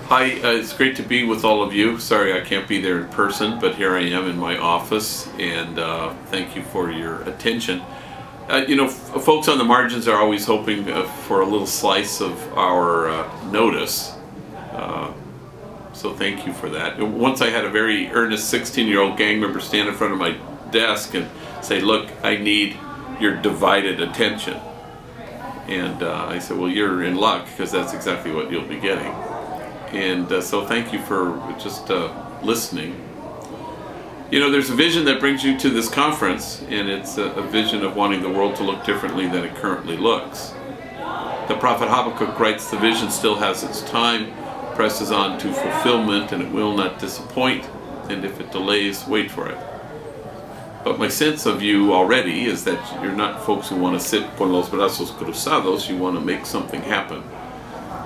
Hi, it's great to be with all of you. Sorry I can't be there in person, but here I am in my office, and thank you for your attention. You know, folks on the margins are always hoping for a little slice of our notice, so thank you for that. Once I had a very earnest 16-year-old gang member stand in front of my desk and say, "Look, I need your divided attention." And I said, "Well, you're in luck, because that's exactly what you'll be getting." And so thank you for just listening. You know, there's a vision that brings you to this conference, and it's a vision of wanting the world to look differently than it currently looks. The prophet Habakkuk writes, "The vision still has its time, presses on to fulfillment, and it will not disappoint, and if it delays, wait for it." But my sense of you already is that you're not folks who want to sit con los brazos cruzados. You want to make something happen.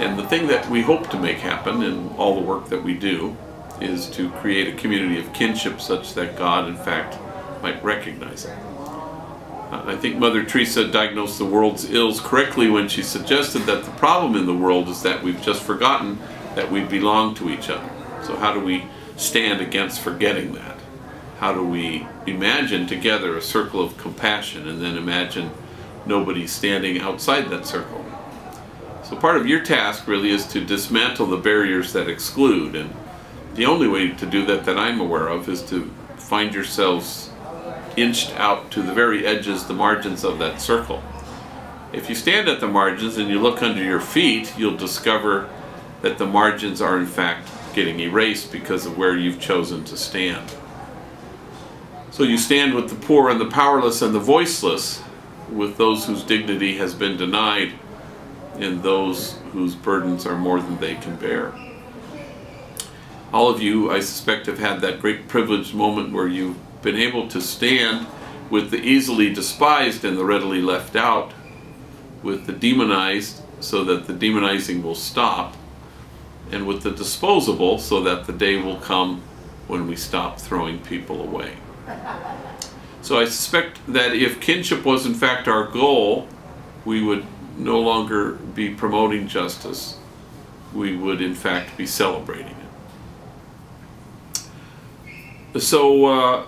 And the thing that we hope to make happen in all the work that we do is to create a community of kinship such that God, in fact, might recognize it. I think Mother Teresa diagnosed the world's ills correctly when she suggested that the problem in the world is that we've just forgotten that we belong to each other. So how do we stand against forgetting that? How do we imagine together a circle of compassion and then imagine nobody standing outside that circle? So part of your task really is to dismantle the barriers that exclude, and the only way to do that I'm aware of is to find yourselves inched out to the very edges, the margins of that circle. If you stand at the margins and you look under your feet, you'll discover that the margins are in fact getting erased because of where you've chosen to stand. So you stand with the poor and the powerless and the voiceless, with those whose dignity has been denied, and those whose burdens are more than they can bear. All of you, I suspect, have had that great privileged moment where you've been able to stand with the easily despised and the readily left out, with the demonized so that the demonizing will stop, and with the disposable so that the day will come when we stop throwing people away. So I suspect that if kinship was in fact our goal, we would no longer be promoting justice. We would in fact be celebrating it. So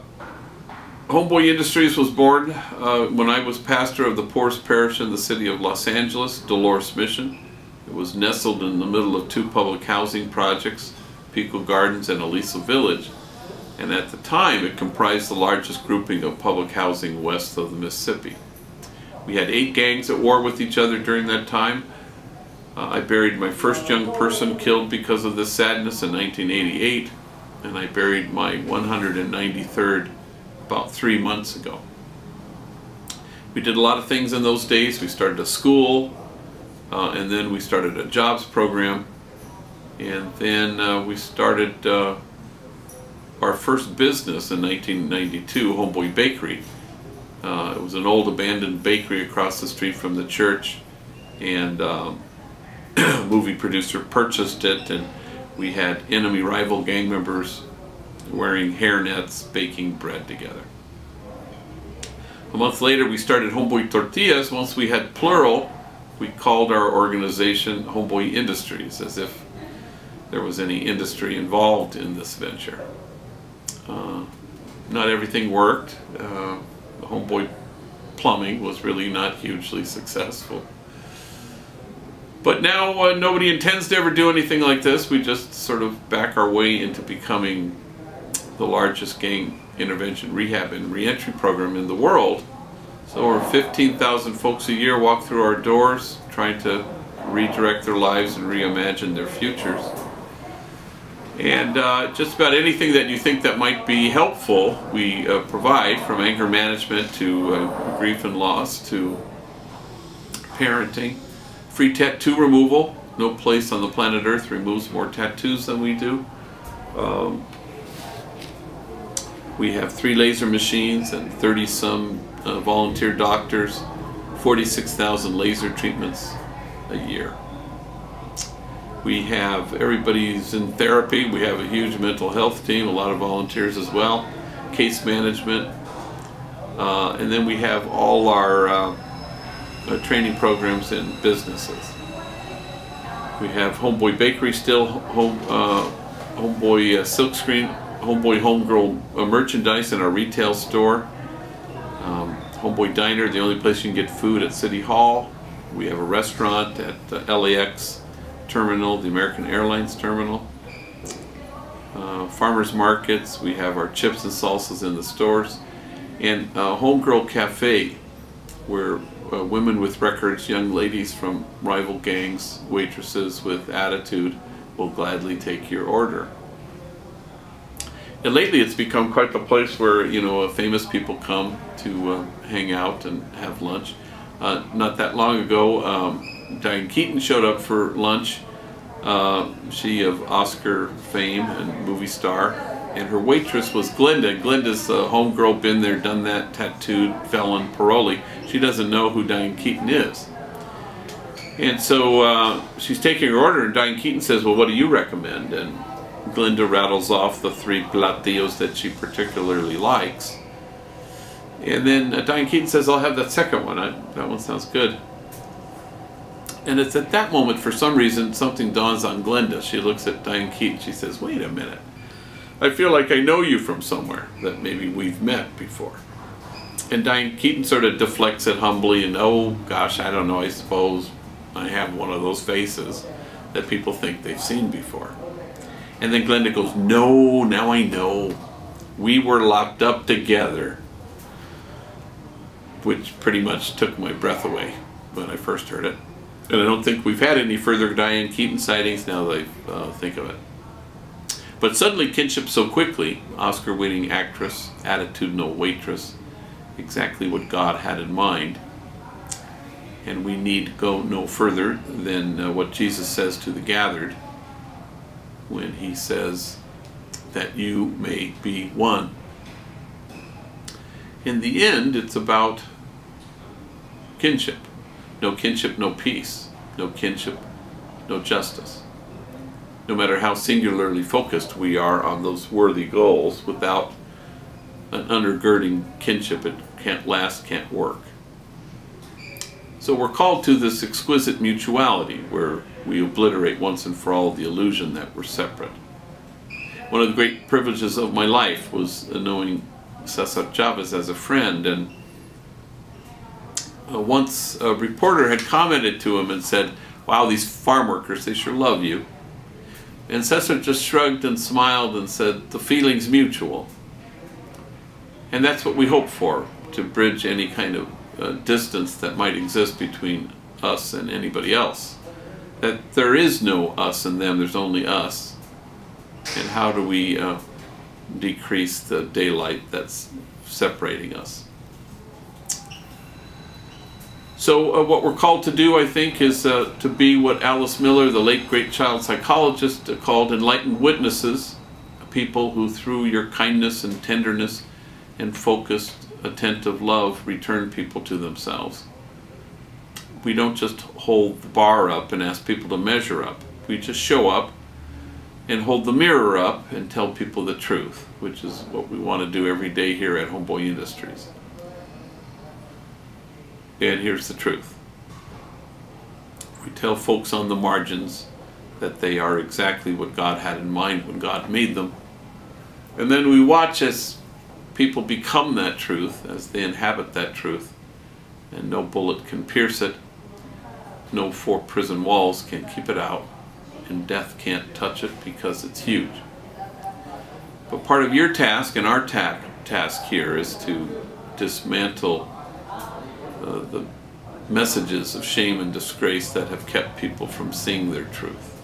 Homeboy Industries was born when I was pastor of the poorest parish in the city of Los Angeles, Dolores Mission. It was nestled in the middle of two public housing projects, Pico Gardens and Aliso Village, and at the time it comprised the largest grouping of public housing west of the Mississippi. We had 8 gangs at war with each other during that time. I buried my first young person killed because of this sadness in 1988, and I buried my 193rd about 3 months ago. We did a lot of things in those days. We started a school, and then we started a jobs program, and then we started our first business in 1992, Homeboy Bakery. It was an old abandoned bakery across the street from the church, and a movie producer purchased it, and we had enemy rival gang members wearing hairnets baking bread together. A month later we started Homeboy Tortillas. Once we had plural, we called our organization Homeboy Industries, as if there was any industry involved in this venture. Not everything worked. Homeboy Plumbing was really not hugely successful. But now nobody intends to ever do anything like this. We just sort of back our way into becoming the largest gang intervention, rehab, and reentry program in the world. So over 15,000 folks a year walk through our doors trying to redirect their lives and reimagine their futures. And just about anything that you think that might be helpful, we provide, from anger management to grief and loss to parenting. Free tattoo removal. No place on the planet Earth removes more tattoos than we do. We have 3 laser machines and 30-some volunteer doctors, 46,000 laser treatments a year. We have, everybody's in therapy. We have a huge mental health team, a lot of volunteers as well, case management, and then we have all our training programs in businesses. We have Homeboy Bakery still, Homeboy Silkscreen, Homeboy Homegirl merchandise in our retail store. Homeboy Diner, the only place you can get food at City Hall. We have a restaurant at the LAX terminal, the American Airlines terminal. Farmers markets, we have our chips and salsas in the stores. And Homegirl Cafe, where women with records, young ladies from rival gangs, waitresses with attitude will gladly take your order. And lately it's become quite the place where, you know, famous people come to hang out and have lunch. Not that long ago, Diane Keaton showed up for lunch. She of Oscar fame and movie star. And her waitress was Glinda. Glinda's a homegirl, been there, done that, tattooed, felon, parolee. She doesn't know who Diane Keaton is. And so she's taking her order, and Diane Keaton says, well, what do you recommend? And Glinda rattles off the 3 platillos that she particularly likes. And then Diane Keaton says, I'll have that second one. That one sounds good. And it's at that moment, for some reason, something dawns on Glinda. She looks at Diane Keaton. She says, wait a minute. I feel like I know you from somewhere, that maybe we've met before. And Diane Keaton sort of deflects it humbly and, oh gosh, I don't know, I suppose I have one of those faces that people think they've seen before. And then Glinda goes, no, now I know. We were locked up together. Which pretty much took my breath away when I first heard it. And I don't think we've had any further Diane Keaton sightings now that I think of it. But suddenly kinship so quickly, Oscar-winning actress, attitudinal waitress, exactly what God had in mind. And we need go no further than what Jesus says to the gathered when he says that you may be one. In the end, it's about kinship. No kinship, no peace. No kinship, no justice. No matter how singularly focused we are on those worthy goals, without an undergirding kinship, it can't last, can't work. So we're called to this exquisite mutuality where we obliterate once and for all the illusion that we're separate. One of the great privileges of my life was knowing Cesar Chavez as a friend, and once a reporter had commented to him and said, wow, these farm workers, they sure love you. And Cesar just shrugged and smiled and said, the feeling's mutual. And that's what we hope for, to bridge any kind of distance that might exist between us and anybody else. That there is no us and them, there's only us. And how do we decrease the daylight that's separating us? So what we're called to do, I think, is to be what Alice Miller, the late great child psychologist, called enlightened witnesses, people who through your kindness and tenderness and focused, attentive love return people to themselves. We don't just hold the bar up and ask people to measure up. We just show up and hold the mirror up and tell people the truth, which is what we want to do every day here at Homeboy Industries. And here's the truth. We tell folks on the margins that they are exactly what God had in mind when God made them. And then we watch as people become that truth, as they inhabit that truth, and no bullet can pierce it, no 4 prison walls can keep it out, and death can't touch it because it's huge. But part of your task and our task here is to dismantle the messages of shame and disgrace that have kept people from seeing their truth.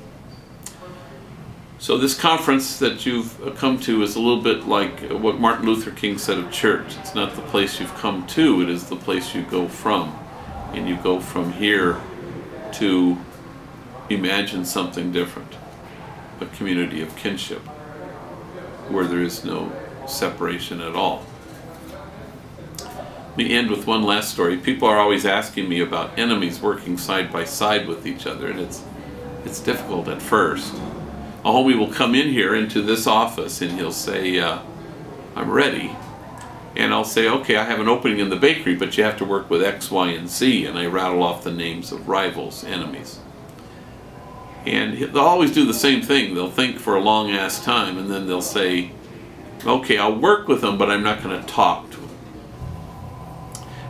So this conference that you've come to is a little bit like what Martin Luther King said of church. It's not the place you've come to, it is the place you go from. And you go from here to imagine something different. A community of kinship where there is no separation at all. Let me end with one last story. People are always asking me about enemies working side by side with each other, and it's difficult at first. A homie will come in here into this office and he'll say, I'm ready. And I'll say, okay, I have an opening in the bakery, but you have to work with X, Y, and Z, and I rattle off the names of rivals, enemies. And they'll always do the same thing. They'll think for a long ass time, and then they'll say, okay, I'll work with them, but I'm not going to talk to them.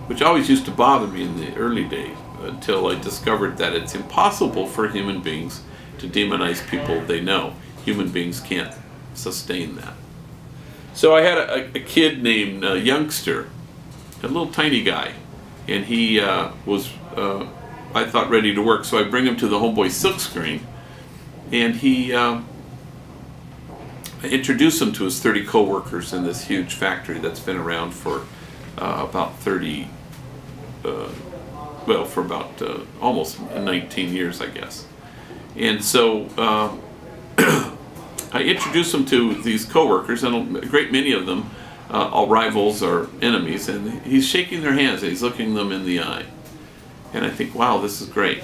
Which always used to bother me in the early days, until I discovered that it's impossible for human beings to demonize people they know. Human beings can't sustain that. So I had a kid named Youngster, a little tiny guy, and he was, I thought, ready to work. So I bring him to the Homeboy silkscreen, and I introduced him to his 30 co-workers in this huge factory that's been around for about 30, well, for about almost 19 years, I guess. And so I introduced him to these co-workers, and a great many of them are rivals or enemies, and he's shaking their hands and he's looking them in the eye. And I think, wow, this is great.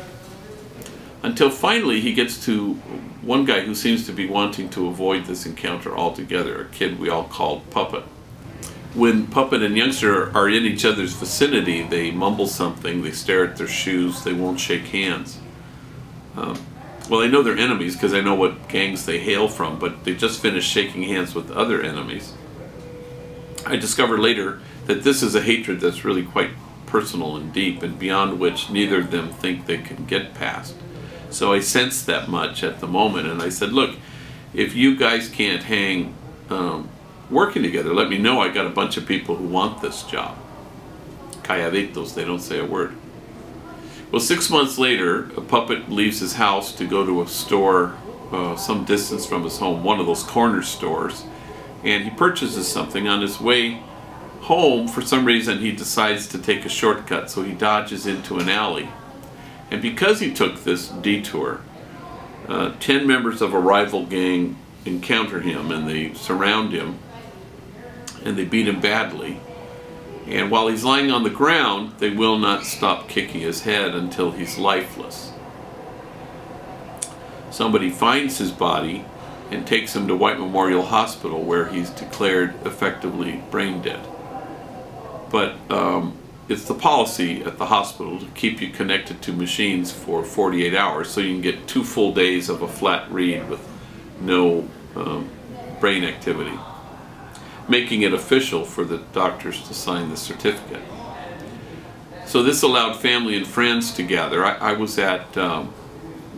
Until finally he gets to one guy who seems to be wanting to avoid this encounter altogether, a kid we all called Puppet. When Puppet and Youngster are in each other's vicinity, they mumble something, they stare at their shoes, they won't shake hands. Well, I know they're enemies because I know what gangs they hail from, but they just finished shaking hands with other enemies. I discovered later that this is a hatred that's really quite personal and deep, and beyond which neither of them think they can get past. So I sensed that much at the moment, and I said, look, if you guys can't hang working together, let me know. I got a bunch of people who want this job. Calladitos, they don't say a word. Well, 6 months later, a Puppet leaves his house to go to a store some distance from his home, one of those corner stores, and he purchases something. On his way home, for some reason, he decides to take a shortcut, so he dodges into an alley. And because he took this detour, 10 members of a rival gang encounter him, and they surround him, and they beat him badly. And while he's lying on the ground, they will not stop kicking his head until he's lifeless. Somebody finds his body and takes him to White Memorial Hospital, where he's declared effectively brain dead. But it's the policy at the hospital to keep you connected to machines for 48 hours, so you can get 2 full days of a flat read with no brain activity, making it official for the doctors to sign the certificate. So this allowed family and friends to gather. I was at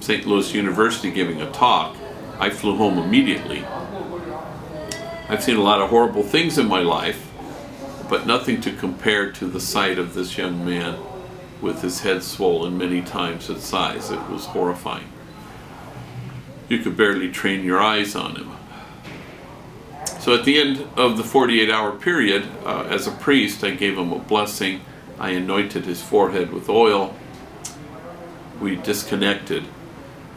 St. Louis University giving a talk. I flew home immediately. I've seen a lot of horrible things in my life, but nothing to compare to the sight of this young man with his head swollen many times its size. It was horrifying. You could barely train your eyes on him. So at the end of the 48-hour period, as a priest, I gave him a blessing. I anointed his forehead with oil. We disconnected,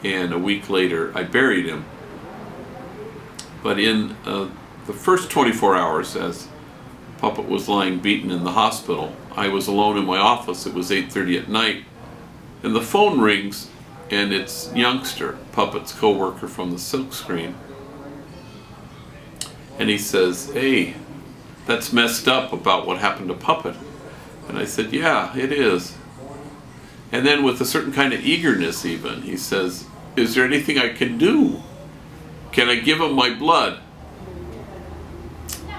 and a week later I buried him. But in the first 24 hours, as Puppet was lying beaten in the hospital, I was alone in my office. It was 8:30 at night, and the phone rings, and it's Youngster, Puppet's co-worker from the silkscreen. And he says, hey, that's messed up about what happened to Puppet. And I said, yeah, it is. And then with a certain kind of eagerness even, he says, is there anything I can do? Can I give him my blood?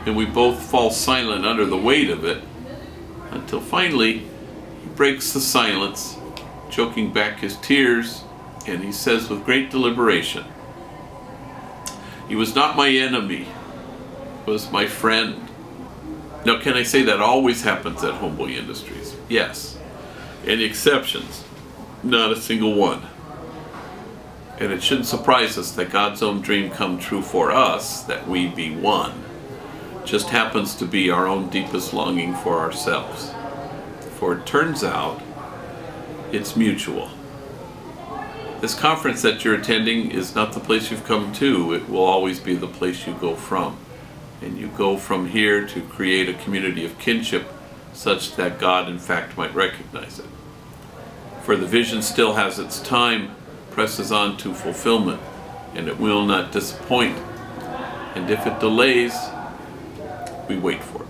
And we both fall silent under the weight of it, until finally he breaks the silence, choking back his tears, and he says with great deliberation, he was not my enemy, was my friend. Now, can I say that always happens at Homeboy Industries? Yes. Any exceptions? Not a single one. And it shouldn't surprise us that God's own dream come true for us, that we be one. Just happens to be our own deepest longing for ourselves. For it turns out, it's mutual. This conference that you're attending is not the place you've come to. It will always be the place you go from. And you go from here to create a community of kinship such that God, in fact, might recognize it. For the vision still has its time, presses on to fulfillment, and it will not disappoint. And if it delays, we wait for it.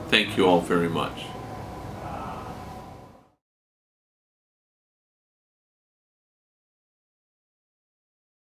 Thank you all very much.